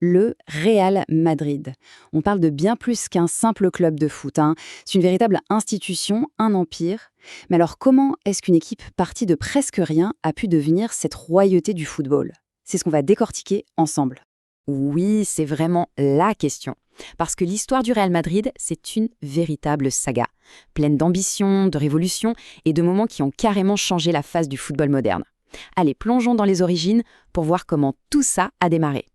Le Real Madrid. On parle de bien plus qu'un simple club de foot, hein. C'est une véritable institution, un empire. Mais alors comment est-ce qu'une équipe partie de presque rien a pu devenir cette royauté du football? C'est ce qu'on va décortiquer ensemble. Oui, c'est vraiment la question. Parce que l'histoire du Real Madrid, c'est une véritable saga, pleine d'ambition, de révolution et de moments qui ont carrément changé la face du football moderne. Allez, plongeons dans les origines pour voir comment tout ça a démarré.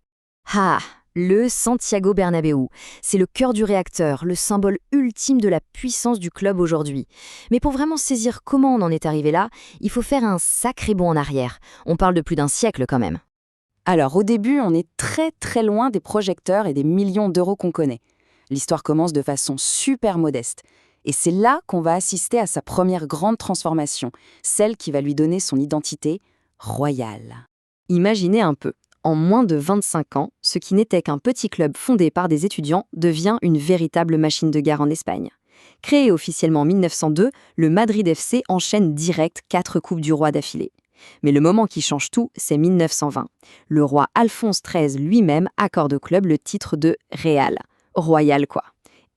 Ah, le Santiago Bernabéu. C'est le cœur du réacteur, le symbole ultime de la puissance du club aujourd'hui. Mais pour vraiment saisir comment on en est arrivé là, il faut faire un sacré bond en arrière. On parle de plus d'un siècle quand même. Alors au début, on est très très loin des projecteurs et des millions d'euros qu'on connaît. L'histoire commence de façon super modeste. Et c'est là qu'on va assister à sa première grande transformation, celle qui va lui donner son identité royale. Imaginez un peu. En moins de 25 ans, ce qui n'était qu'un petit club fondé par des étudiants devient une véritable machine de guerre en Espagne. Créé officiellement en 1902, le Madrid FC enchaîne direct 4 Coupes du Roi d'affilée. Mais le moment qui change tout, c'est 1920. Le roi Alphonse XIII lui-même accorde au club le titre de Real. Royal quoi.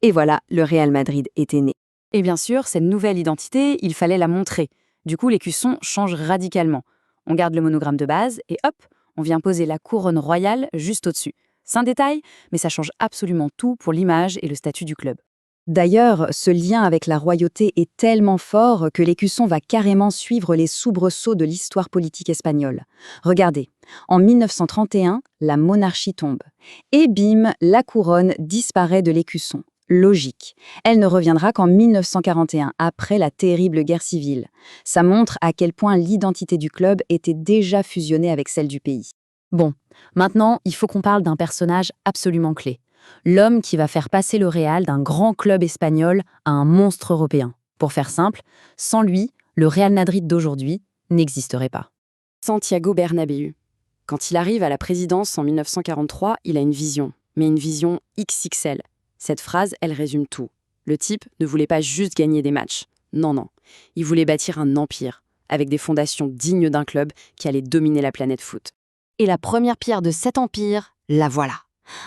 Et voilà, le Real Madrid était né. Et bien sûr, cette nouvelle identité, il fallait la montrer. Du coup, l'écusson change radicalement. On garde le monogramme de base et hop, on vient poser la couronne royale juste au-dessus. C'est un détail, mais ça change absolument tout pour l'image et le statut du club. D'ailleurs, ce lien avec la royauté est tellement fort que l'écusson va carrément suivre les soubresauts de l'histoire politique espagnole. Regardez, en 1931, la monarchie tombe. Et bim, la couronne disparaît de l'écusson. Logique. Elle ne reviendra qu'en 1941, après la terrible guerre civile. Ça montre à quel point l'identité du club était déjà fusionnée avec celle du pays. Bon, maintenant, il faut qu'on parle d'un personnage absolument clé. L'homme qui va faire passer le Real d'un grand club espagnol à un monstre européen. Pour faire simple, sans lui, le Real Madrid d'aujourd'hui n'existerait pas. Santiago Bernabéu. Quand il arrive à la présidence en 1943, il a une vision, mais une vision XXL. Cette phrase, elle résume tout. Le type ne voulait pas juste gagner des matchs. Non, non. Il voulait bâtir un empire, avec des fondations dignes d'un club qui allait dominer la planète foot. Et la première pierre de cet empire, la voilà.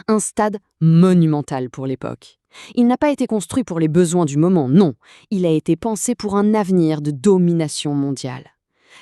Un stade monumental pour l'époque. Il n'a pas été construit pour les besoins du moment, non. Il a été pensé pour un avenir de domination mondiale.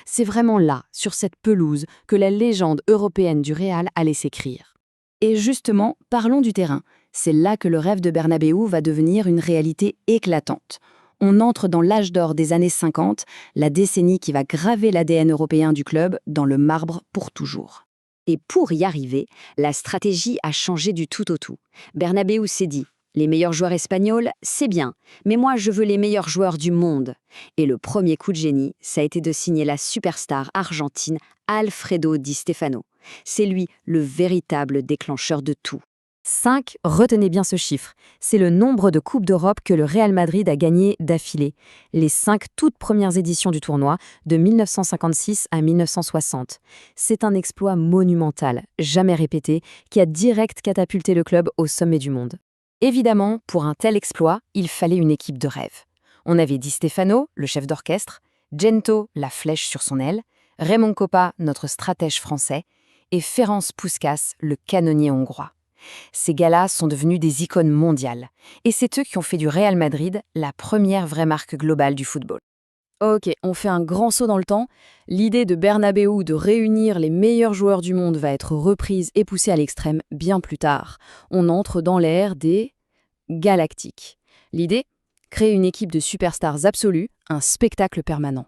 C'est vraiment là, sur cette pelouse, que la légende européenne du Real allait s'écrire. Et justement, parlons du terrain. C'est là que le rêve de Bernabéu va devenir une réalité éclatante. On entre dans l'âge d'or des années 50, la décennie qui va graver l'ADN européen du club dans le marbre pour toujours. Et pour y arriver, la stratégie a changé du tout au tout. Bernabéu s'est dit « Les meilleurs joueurs espagnols, c'est bien, mais moi je veux les meilleurs joueurs du monde ». Et le premier coup de génie, ça a été de signer la superstar argentine Alfredo Di Stefano. C'est lui le véritable déclencheur de tout. 5, retenez bien ce chiffre. C'est le nombre de Coupes d'Europe que le Real Madrid a gagné d'affilée. Les 5 toutes premières éditions du tournoi, de 1956 à 1960. C'est un exploit monumental, jamais répété, qui a direct catapulté le club au sommet du monde. Évidemment, pour un tel exploit, il fallait une équipe de rêve. On avait Di Stefano, le chef d'orchestre, Gento, la flèche sur son aile, Raymond Kopa, notre stratège français, et Ferenc Puskás, le canonnier hongrois. Ces gars-là sont devenus des icônes mondiales. Et c'est eux qui ont fait du Real Madrid la première vraie marque globale du football. Ok, on fait un grand saut dans le temps. L'idée de Bernabéu de réunir les meilleurs joueurs du monde va être reprise et poussée à l'extrême bien plus tard. On entre dans l'ère des Galactiques. L'idée? Créer une équipe de superstars absolues, un spectacle permanent.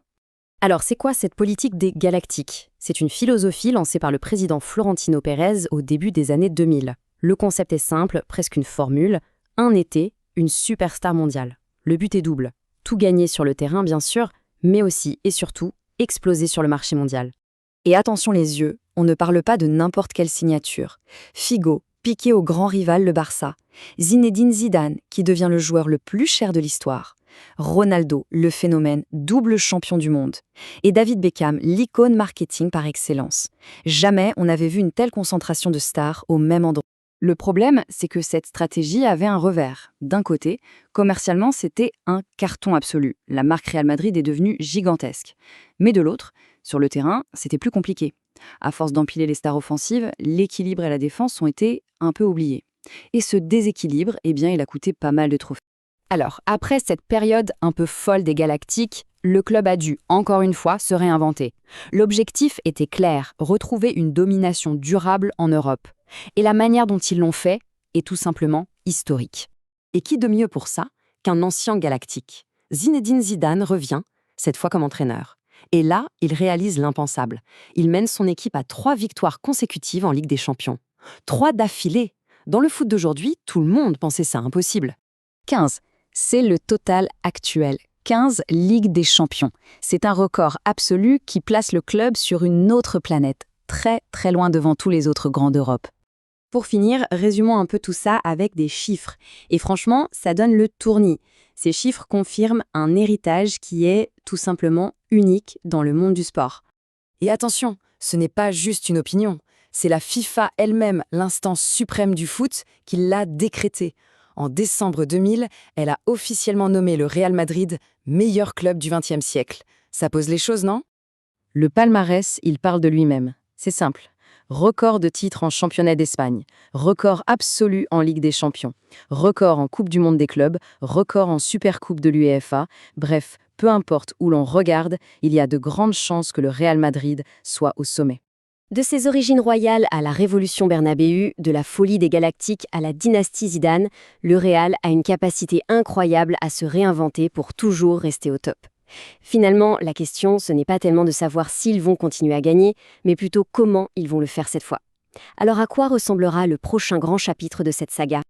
Alors, c'est quoi cette politique des Galactiques? C'est une philosophie lancée par le président Florentino Pérez au début des années 2000. Le concept est simple, presque une formule. Un été, une superstar mondiale. Le but est double. Tout gagner sur le terrain, bien sûr, mais aussi et surtout exploser sur le marché mondial. Et attention les yeux, on ne parle pas de n'importe quelle signature. Figo, piqué au grand rival le Barça. Zinedine Zidane, qui devient le joueur le plus cher de l'histoire. Ronaldo, le phénomène, double champion du monde. Et David Beckham, l'icône marketing par excellence. Jamais on n'avait vu une telle concentration de stars au même endroit. Le problème, c'est que cette stratégie avait un revers. D'un côté, commercialement, c'était un carton absolu. La marque Real Madrid est devenue gigantesque. Mais de l'autre, sur le terrain, c'était plus compliqué. À force d'empiler les stars offensives, l'équilibre et la défense ont été un peu oubliés. Et ce déséquilibre, eh bien, il a coûté pas mal de trophées. Alors, après cette période un peu folle des Galactiques, le club a dû, encore une fois, se réinventer. L'objectif était clair, retrouver une domination durable en Europe. Et la manière dont ils l'ont fait est tout simplement historique. Et qui de mieux pour ça qu'un ancien galactique? Zinedine Zidane revient, cette fois comme entraîneur. Et là, il réalise l'impensable. Il mène son équipe à 3 victoires consécutives en Ligue des Champions. 3 d'affilée. Dans le foot d'aujourd'hui, tout le monde pensait ça impossible. 15. C'est le total actuel. 15 Ligue des Champions. C'est un record absolu qui place le club sur une autre planète, très très loin devant tous les autres grands d'Europe. Pour finir, résumons un peu tout ça avec des chiffres. Et franchement, ça donne le tournis. Ces chiffres confirment un héritage qui est tout simplement unique dans le monde du sport. Et attention, ce n'est pas juste une opinion. C'est la FIFA elle-même, l'instance suprême du foot, qui l'a décrété. En décembre 2000, elle a officiellement nommé le Real Madrid meilleur club du XXe siècle. Ça pose les choses, non? Le palmarès, il parle de lui-même. C'est simple. Record de titres en championnat d'Espagne, record absolu en Ligue des Champions, record en Coupe du Monde des clubs, record en Supercoupe de l'UEFA. Bref, peu importe où l'on regarde, il y a de grandes chances que le Real Madrid soit au sommet. De ses origines royales à la Révolution Bernabéu, de la folie des Galactiques à la dynastie Zidane, le Real a une capacité incroyable à se réinventer pour toujours rester au top. Finalement, la question, ce n'est pas tellement de savoir s'ils vont continuer à gagner, mais plutôt comment ils vont le faire cette fois. Alors à quoi ressemblera le prochain grand chapitre de cette saga ?